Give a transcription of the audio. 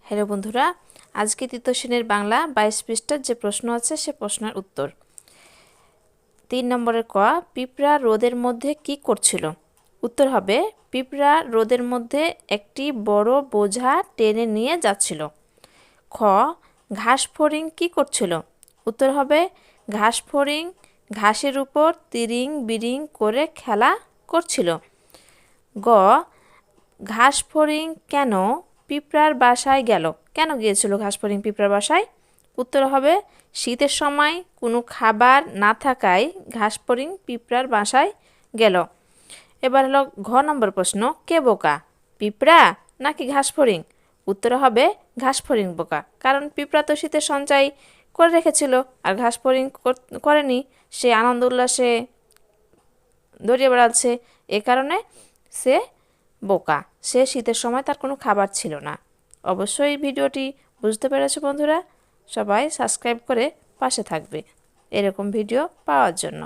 Hello বন্ধুরা, আজকে তৃতীয় শ্রেণীর বাংলা 22 পৃষ্ঠার যে প্রশ্ন আছে সে প্রশ্নের উত্তর। 3 নম্বরের ক, পিঁপড়া রোদের মধ্যে কি করছিল? উত্তর হবে, পিঁপড়া রোদের মধ্যে একটি বড় বোঝা টেনে নিয়ে যাচ্ছিল। খ, ঘাসফড়িং কি করছিল? উত্তর হবে, ঘাসফড়িং ঘাসের উপর তিরিং বিরিং করে খেলা করছিল। গ, ঘাসফড়িং কেন পিঁপড়ার বাসায় গেল? কেন গিয়েছিল ঘাসফড়িং পিঁপড়ার বাসায়? উত্তর হবে, শীতের সময় কোনো খাবার না থাকায় ঘাসফড়িং পিঁপড়ার বাসায় গেল। এবার হলো ঘ নম্বর প্রশ্ন, কে বোকা, পিঁপড়া নাকি ঘাসফড়িং? উত্তর হবে, ঘাসফড়িং বোকা, কারণ পিঁপড়া তো শীতের সঞ্চয় করে রেখেছিল আর ঘাসফড়িং করেনি, সে আনন্দ উল্লাসে দৌড়িয়ে বেড়াচ্ছে, এ কারণে সে বোকা, সে শীতের সময় তার কোনো খাবার ছিল না। অবশ্যই ভিডিওটি বুঝতে পেরেছো বন্ধুরা, সবাই সাবস্ক্রাইব করে পাশে থাকবে এরকম ভিডিও পাওয়ার জন্য।